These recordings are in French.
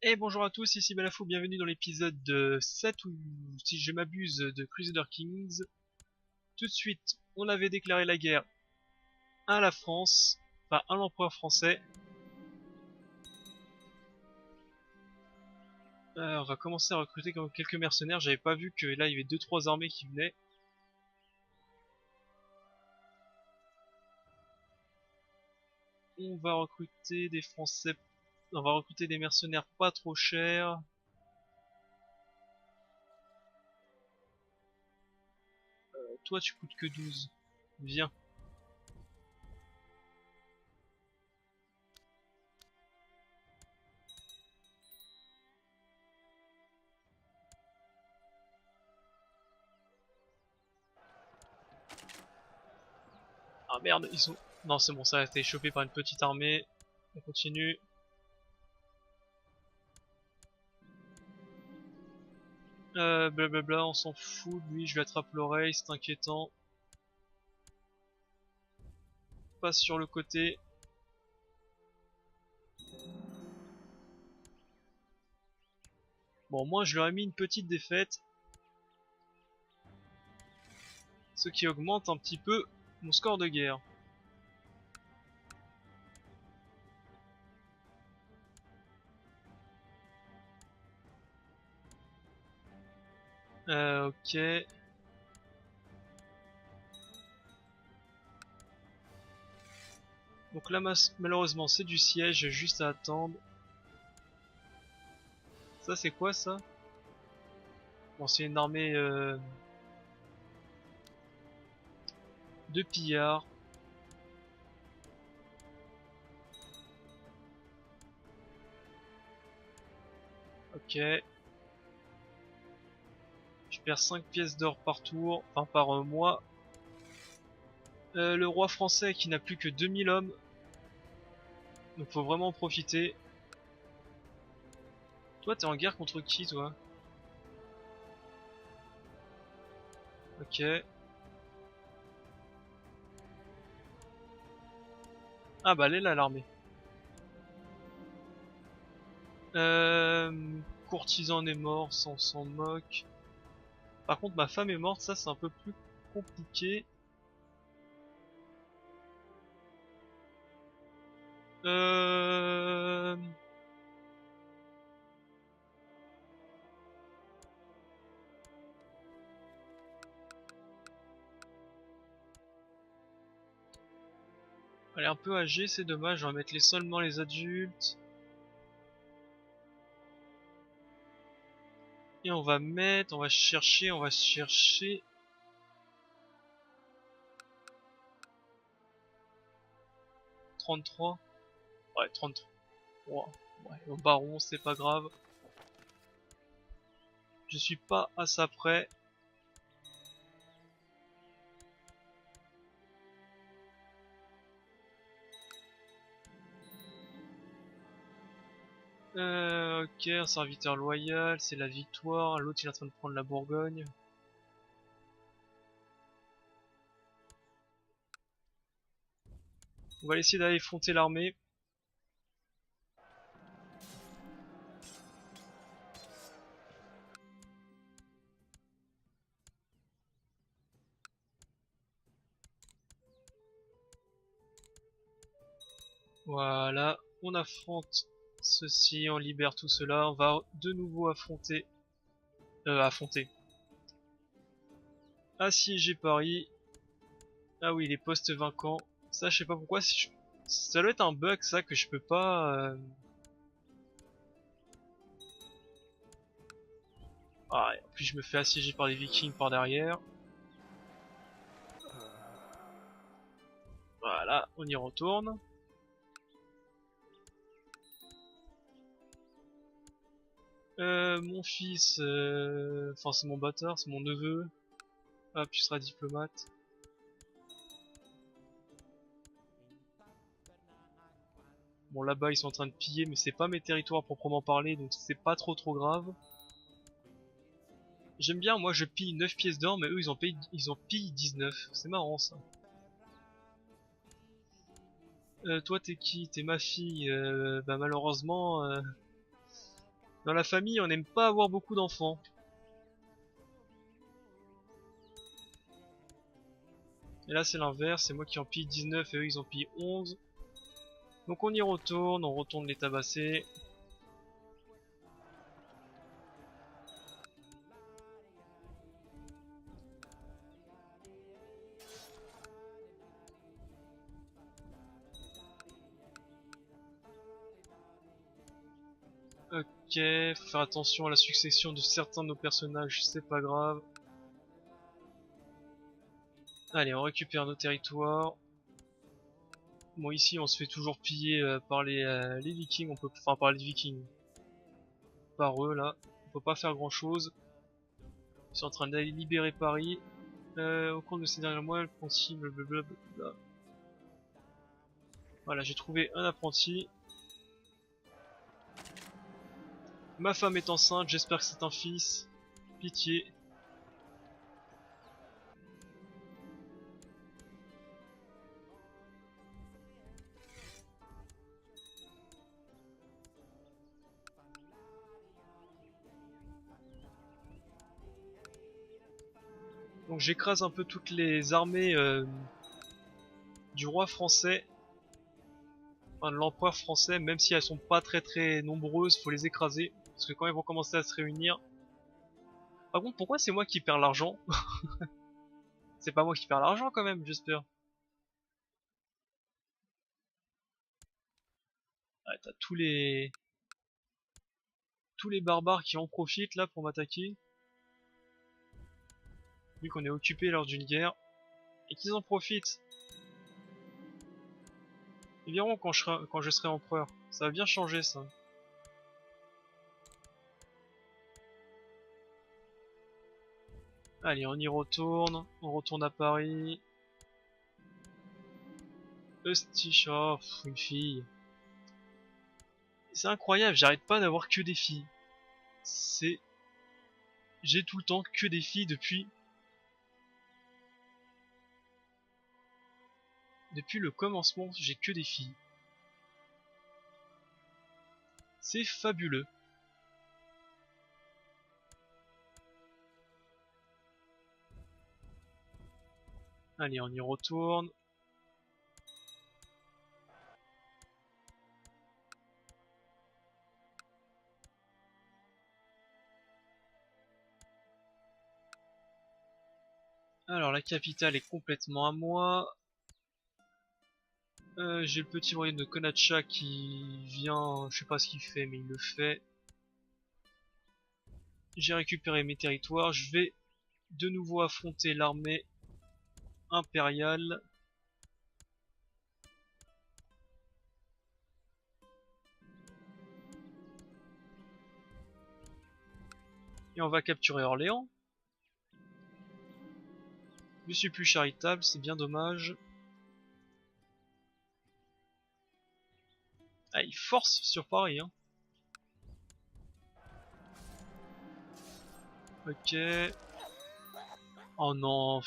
Et bonjour à tous, ici Balafou, bienvenue dans l'épisode 7 ou si je m'abuse de Crusader Kings. Tout de suite, on avait déclaré la guerre à la France, enfin à l'empereur français. On va commencer à recruter quelques mercenaires, j'avais pas vu que là il y avait deux trois armées qui venaient. On va recruter des Français, on va recruter des mercenaires pas trop chers. Toi tu coûtes que 12, viens. Ah merde, ils sont... Non c'est bon, ça a été chopé par une petite armée. On continue. Blablabla, on s'en fout, lui je lui attrape l'oreille, c'est inquiétant. Passe sur le côté. Bon, moi je leur ai mis une petite défaite, ce qui augmente un petit peu mon score de guerre. Ok. Donc là, malheureusement, c'est du siège, juste à attendre. Ça, c'est quoi ça? Bon, c'est une armée de pillards. Ok. Je perds 5 pièces d'or par tour, enfin par mois. Le roi français qui n'a plus que 2000 hommes. Donc faut vraiment en profiter. Toi, t'es en guerre contre qui, toi? Ok. Ah bah elle est là, l'armée. Courtisan est mort, ça on s'en moque. Par contre, ma femme est morte, ça c'est un peu plus compliqué. Euh... Elle est un peu âgée, c'est dommage, on va mettre seulement les adultes. Et on va chercher. 33. Ouais, 33. Ouais, ouais, au baron, c'est pas grave. Je suis pas à ça près. Ok, un serviteur loyal, c'est la victoire. L'autre il est en train de prendre la Bourgogne. On va essayer d'aller affronter l'armée. Voilà, on affronte ceci, on libère tout cela. On va de nouveau affronter. Affronter. Assiéger Paris. Ah oui, les postes vacants. Ça, je sais pas pourquoi. Ça doit être un bug, ça, que je peux pas. Ah, et en plus, je me fais assiéger par les Vikings par derrière. Voilà, on y retourne. Mon fils, enfin c'est mon bâtard, c'est mon neveu. Hop, tu seras diplomate. Bon, là-bas ils sont en train de piller, mais c'est pas mes territoires proprement parler, donc c'est pas trop grave. J'aime bien, moi je pille 9 pièces d'or, mais eux ils en pillent 19. C'est marrant ça. Toi t'es qui? T'es ma fille. Bah malheureusement, Dans la famille, on n'aime pas avoir beaucoup d'enfants. Et là c'est l'inverse, c'est moi qui en pille 19 et eux ils en pillent 11. Donc on y retourne, on retourne les tabasser. Ok, faut faire attention à la succession de certains de nos personnages, c'est pas grave. Allez, on récupère nos territoires. Bon, ici on se fait toujours piller par les vikings, enfin par les vikings. Par eux là, on peut pas faire grand chose. Ils sont en train d'aller libérer Paris. Au cours de ces derniers mois, l'apprenti, blablabla. Voilà, j'ai trouvé un apprenti. Ma femme est enceinte, j'espère que c'est un fils. Pitié. Donc j'écrase un peu toutes les armées du roi français. Enfin, de l'empereur français, même si elles sont pas très nombreuses, faut les écraser. Parce que quand ils vont commencer à se réunir... Par contre, pourquoi c'est moi qui perds l'argent? C'est pas moi qui perds l'argent quand même, j'espère. Ah, t'as tous les barbares qui en profitent là pour m'attaquer. Vu qu'on est occupé lors d'une guerre. Et qu'ils en profitent. Ils verront quand je serai empereur. Ça va bien changer ça. Allez, on y retourne. On retourne à Paris. Eustich, oh, une fille. C'est incroyable, j'arrête pas d'avoir que des filles. C'est... J'ai tout le temps que des filles depuis le commencement, j'ai que des filles. C'est fabuleux. Allez, on y retourne. Alors, la capitale est complètement à moi. J'ai le petit royaume de Konacha qui vient... Je sais pas ce qu'il fait, mais il le fait. J'ai récupéré mes territoires. Je vais de nouveau affronter l'armée impériale. Et on va capturer Orléans. Je suis plus charitable, c'est bien dommage. Ah, il force sur Paris, hein. Ok. Oh non.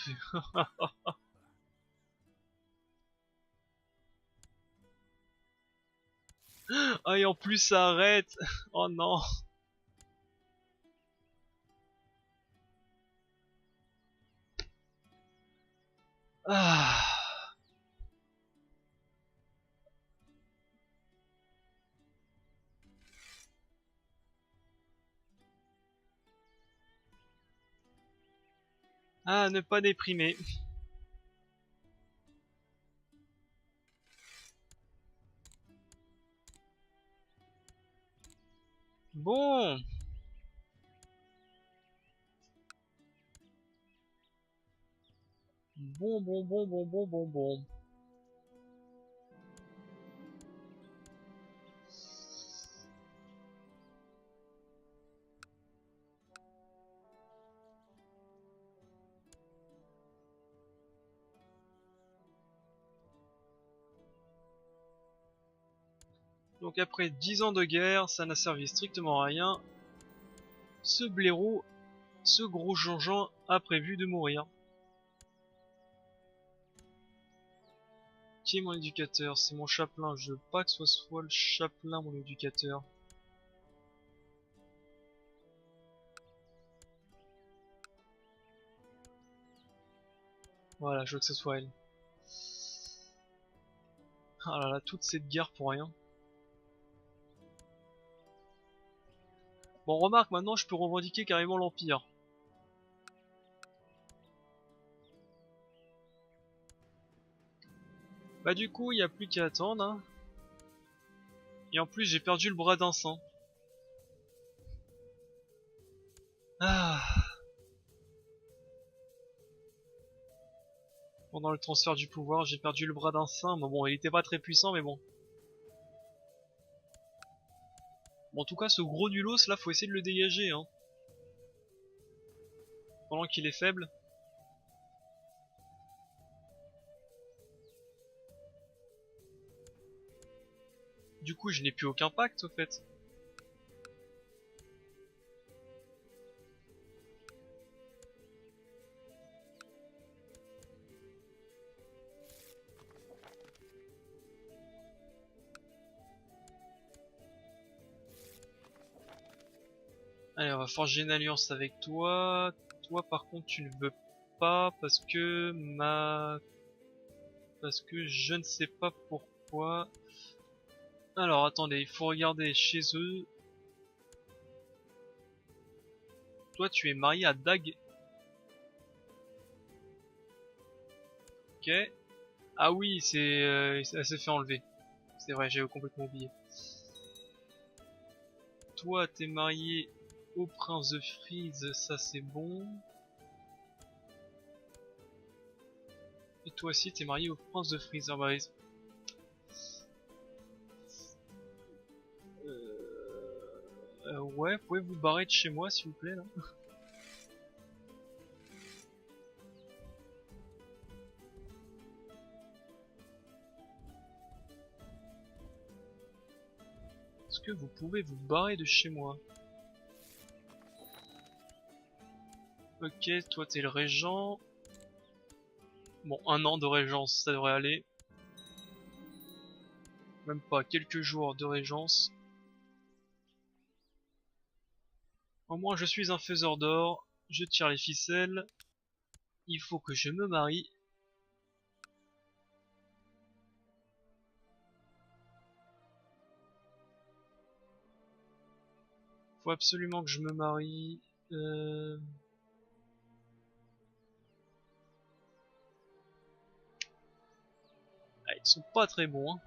Ah, et en plus ça arrête. Oh non. Ah. Ah, ne pas déprimer. Bon. Bon. Donc après 10 ans de guerre, ça n'a servi strictement à rien. Ce blaireau, ce gros Jean-Jean a prévu de mourir. Qui est mon éducateur? C'est mon chapelain. Je veux pas que ce soit le chapelain mon éducateur. Voilà, je veux que ce soit elle. Ah là là, toute cette guerre pour rien. Bon, remarque, maintenant je peux revendiquer carrément l'Empire. Bah du coup, il n'y a plus qu'à attendre. Hein. Et en plus, j'ai perdu le bras d'un sang. Ah. Pendant le transfert du pouvoir, j'ai perdu le bras d'un saint. Bon, il était pas très puissant, mais bon. Bon, en tout cas, ce gros nulos là, faut essayer de le dégager, hein. Pendant qu'il est faible. Du coup, je n'ai plus aucun pacte, au fait. Allez, on va forger une alliance avec toi. Toi, par contre, tu ne veux pas parce que parce que je ne sais pas pourquoi. Alors, attendez, il faut regarder chez eux. Toi, tu es marié à Dag. Ok. Ah oui, elle s'est fait enlever. C'est vrai, j'ai complètement oublié. Toi, t'es marié au prince de Frise, ça c'est bon. Et toi aussi, t'es marié au prince de Frise. Ah bah, ouais, vous pouvez vous barrer de chez moi, s'il vous plaît, là. Est-ce que vous pouvez vous barrer de chez moi? Ok, toi t'es le régent. Bon, 1 an de régence, ça devrait aller. Même pas, quelques jours de régence. Au moins, je suis un faiseur d'or. Je tire les ficelles. Il faut que je me marie. Faut absolument que je me marie. Ah, ils sont pas très bons, hein.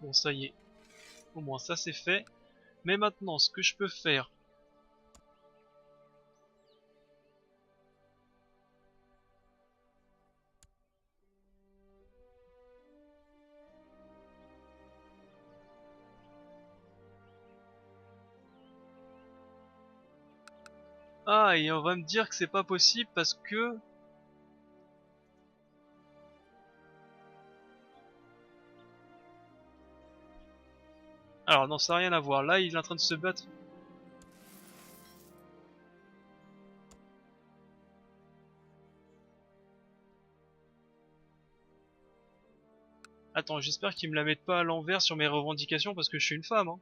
Bon, ça y est. Au moins, ça c'est fait. Mais maintenant, ce que je peux faire... Ah, et on va me dire que c'est pas possible parce que... Alors, non, ça n'a rien à voir. Là, il est en train de se battre. Attends, j'espère qu'ils me la mettent pas à l'envers sur mes revendications parce que je suis une femme, hein.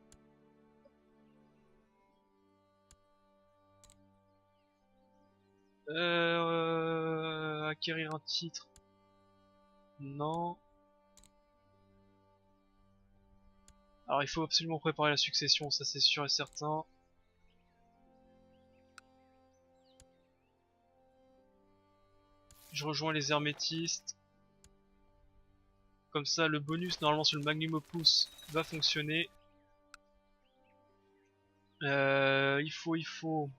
Acquérir un titre. Non. Alors, il faut absolument préparer la succession, ça c'est sûr et certain. Je rejoins les hermétistes. Comme ça, le bonus normalement sur le Magnum Opus va fonctionner. Il faut. Il faut.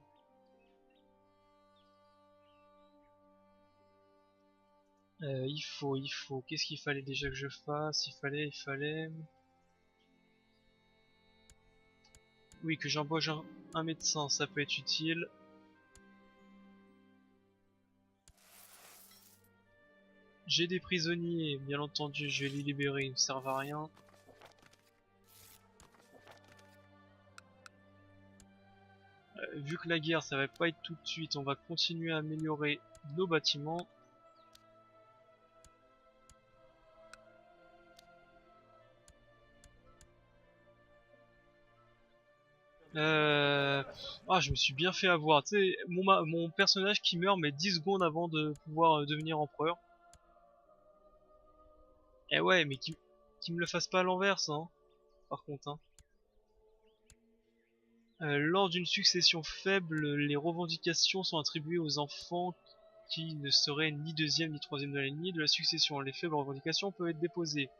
Qu'est-ce qu'il fallait déjà que je fasse? Il fallait. Oui, que j'embauche un médecin, ça peut être utile. J'ai des prisonniers, bien entendu, je vais les libérer, ils ne servent à rien. Vu que la guerre, ça va pas être tout de suite, on va continuer à améliorer nos bâtiments. Ah, je me suis bien fait avoir. Tu sais, mon personnage qui meurt mais 10 secondes avant de pouvoir devenir empereur. Eh ouais, mais qui me le fasse pas à l'envers, ça, hein, par contre. Hein. Lors d'une succession faible, les revendications sont attribuées aux enfants qui ne seraient ni deuxième ni troisième de la lignée de la succession. Les faibles revendications peuvent être déposées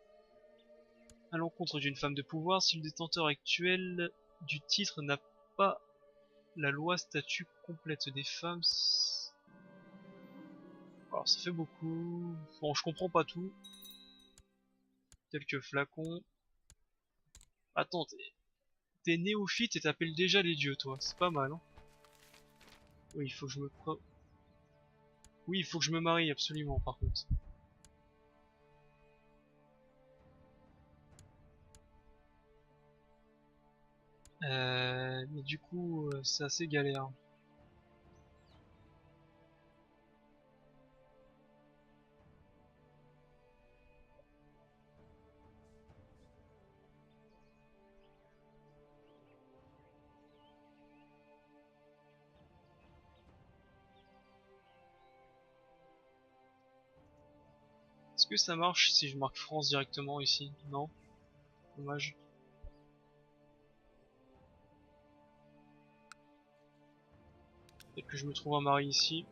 à l'encontre d'une femme de pouvoir si le détenteur actuel du titre n'a pas la loi statut complète des femmes. Alors ça fait beaucoup. Bon, je comprends pas tout. Quelques flacons. Attends, t'es néophyte et t'appelles déjà les dieux, toi. C'est pas mal, hein. Oui, il faut que je me... Oui, il faut que je me marie, absolument, par contre. Mais du coup, c'est assez galère. Est-ce que ça marche si je marque France directement ici? Non? Dommage. Peut-être que je me trouve un mari ici.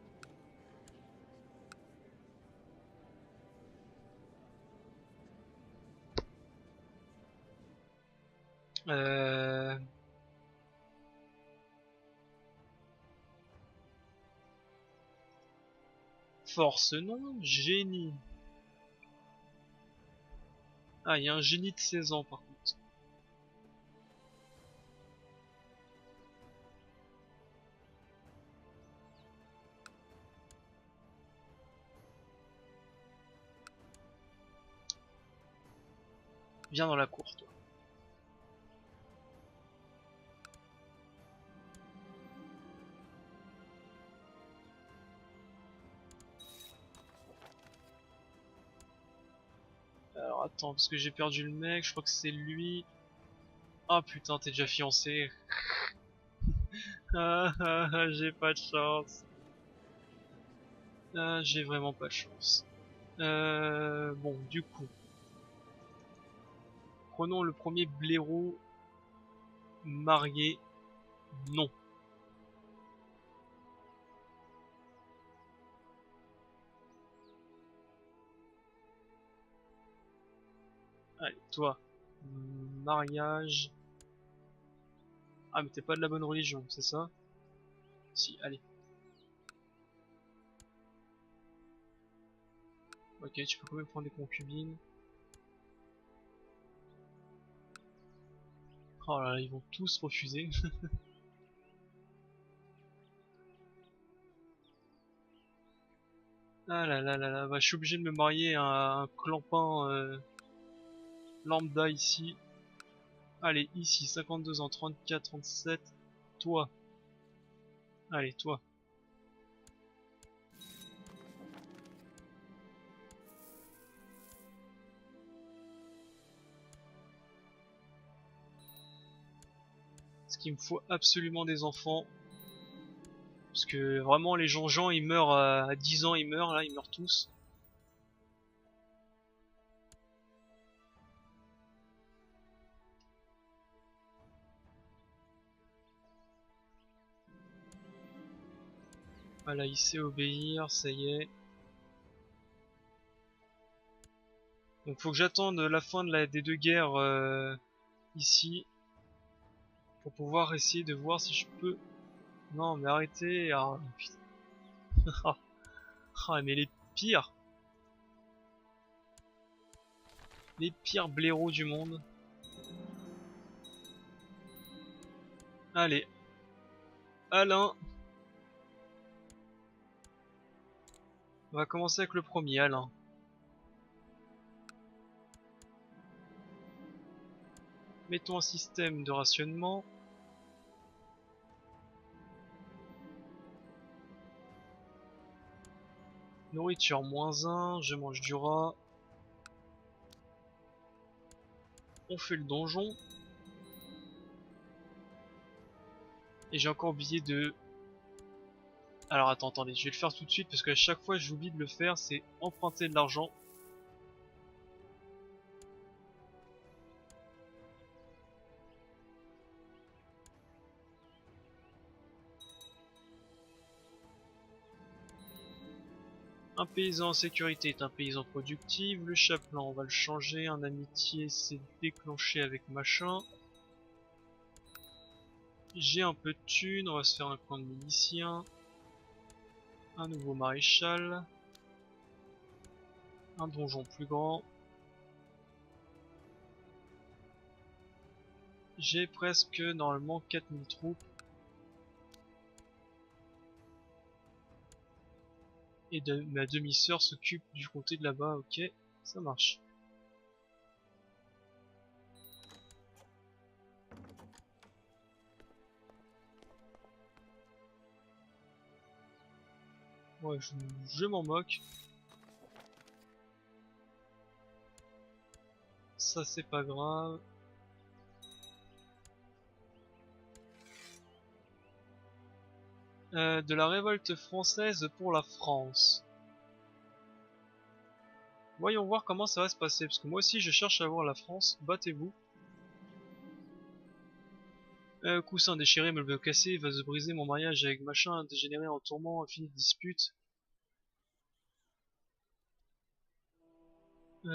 Euh... Force non, génie. Ah, il y a un génie de 16 ans par contre. Viens dans la cour, toi. Alors attends, parce que j'ai perdu le mec, je crois que c'est lui. Ah putain, t'es déjà fiancé. Ah ah ah, j'ai pas de chance. Ah, j'ai vraiment pas de chance. Bon, du coup, prenons le premier blaireau marié. Non. Allez, toi. Mariage. Ah, mais t'es pas de la bonne religion, c'est ça? Si, allez. Ok, tu peux quand même prendre des concubines. Oh là là, ils vont tous refuser. Ah là là là là, bah, je suis obligé de me marier à un clampin lambda ici. Allez, ici, 52 ans, 34, 37. Toi. Allez, toi. Parce qu'il me faut absolument des enfants. Parce que vraiment, les gens ils meurent à 10 ans, ils meurent, là, ils meurent tous. Voilà, il sait obéir, ça y est. Donc faut que j'attende la fin de des deux guerres ici. Pour pouvoir essayer de voir si je peux... Non, mais arrêtez. Ah, putain. Ah, mais les pires blaireaux du monde. Allez, Alain. On va commencer avec le premier, Alain. Mettons un système de rationnement. Nourriture -1, je mange du rat. On fait le donjon. Et j'ai encore oublié de... Alors attendez, je vais le faire tout de suite parce qu'à chaque fois j'oublie de le faire, c'est emprunter de l'argent. Un paysan en sécurité est un paysan productif. Le chapelain, on va le changer. Un amitié s'est déclenché avec machin. J'ai un peu de thunes, on va se faire un camp de miliciens. Un nouveau maréchal. Un donjon plus grand. J'ai presque normalement 4000 troupes. Et ma demi-sœur s'occupe du comté de là-bas, ok, ça marche. Ouais, je m'en moque. Ça c'est pas grave. De la révolte française pour la France. Voyons voir comment ça va se passer, parce que moi aussi je cherche à voir la France. Battez-vous. Coussin déchiré, meuble cassé, vase brisé, mon mariage avec machin dégénéré en tourment, infini de disputes. Ouais,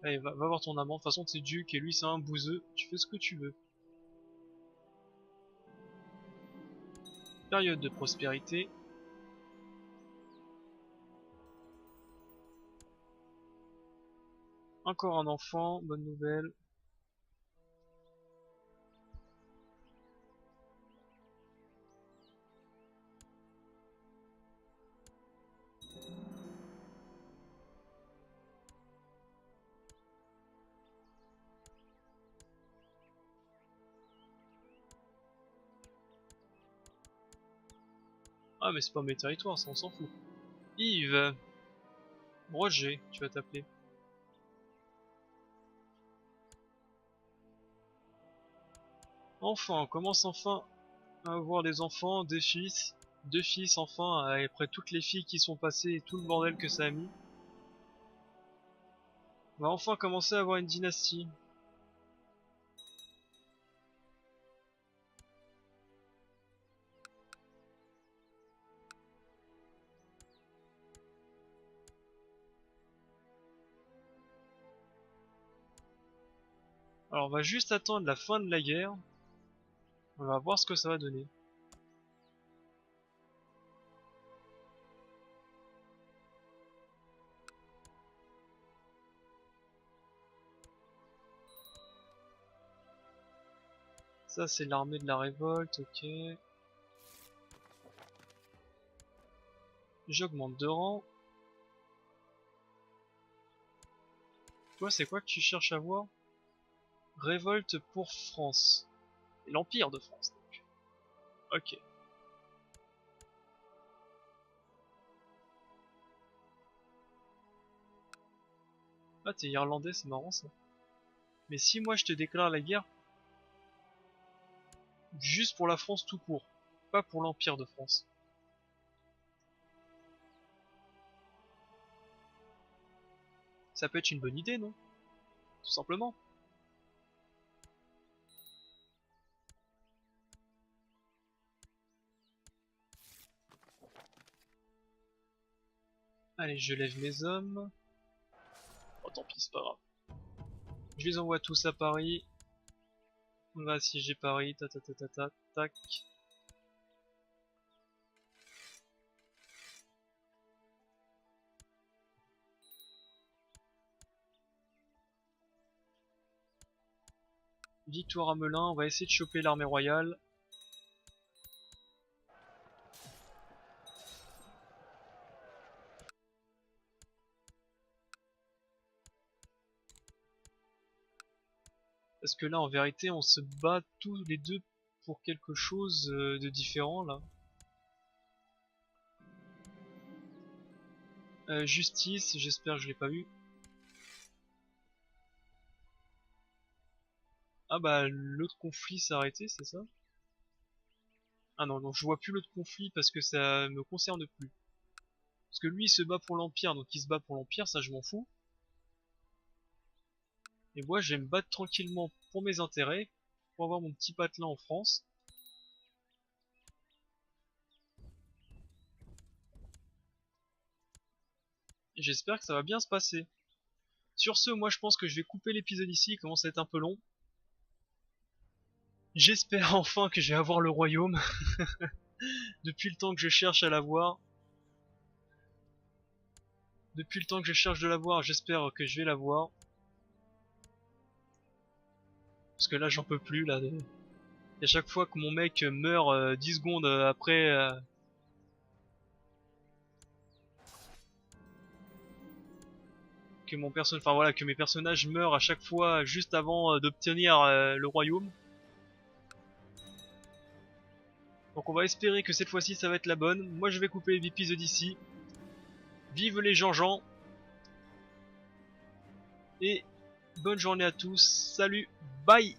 allez, va voir ton amant. De toute façon, t'es duc et lui c'est un bouseux. Tu fais ce que tu veux. Période de prospérité. Encore un enfant, bonne nouvelle. Ah mais c'est pas mes territoires, ça on s'en fout. Yves, Roger, tu vas t'appeler. Enfin, on commence enfin à avoir des enfants, des fils. Deux fils enfin, après toutes les filles qui sont passées et tout le bordel que ça a mis. On va enfin commencer à avoir une dynastie. Alors on va juste attendre la fin de la guerre. On va voir ce que ça va donner. Ça c'est l'armée de la révolte, ok. J'augmente de rang. Toi c'est quoi que tu cherches à voir? Révolte pour France. Et l'Empire de France donc. Ok. Ah t'es irlandais, c'est marrant ça. Mais si moi je te déclare la guerre, juste pour la France tout court, pas pour l'Empire de France. Ça peut être une bonne idée, non? Tout simplement. Allez, je lève mes hommes. Oh tant pis, c'est pas grave. Je les envoie tous à Paris. On va assiéger Paris, ta ta ta ta ta, tac. Victoire à Melun, on va essayer de choper l'armée royale. Parce que là, en vérité, on se bat tous les deux pour quelque chose de différent, là. Justice, j'espère que je l'ai pas eu. Ah bah l'autre conflit s'est arrêté, c'est ça? Ah non, je vois plus l'autre conflit parce que ça me concerne plus. Parce que lui il se bat pour l'Empire, donc il se bat pour l'Empire, ça je m'en fous. Et moi je vais me battre tranquillement pour mes intérêts, pour avoir mon petit patelin en France. Et j'espère que ça va bien se passer. Sur ce, moi je pense que je vais couper l'épisode ici, il commence à être un peu long. J'espère enfin que je vais avoir le royaume. Depuis le temps que je cherche à l'avoir. Depuis le temps que je cherche de l'avoir, j'espère que je vais l'avoir. Parce que là j'en peux plus là. Et à chaque fois que mon mec meurt 10 secondes après que mon perso enfin voilà, que mes personnages meurent à chaque fois juste avant d'obtenir le royaume. Donc on va espérer que cette fois-ci ça va être la bonne. Moi je vais couper l'épisode ici. Vive les Jean-Jean et bonne journée à tous. Salut, bye.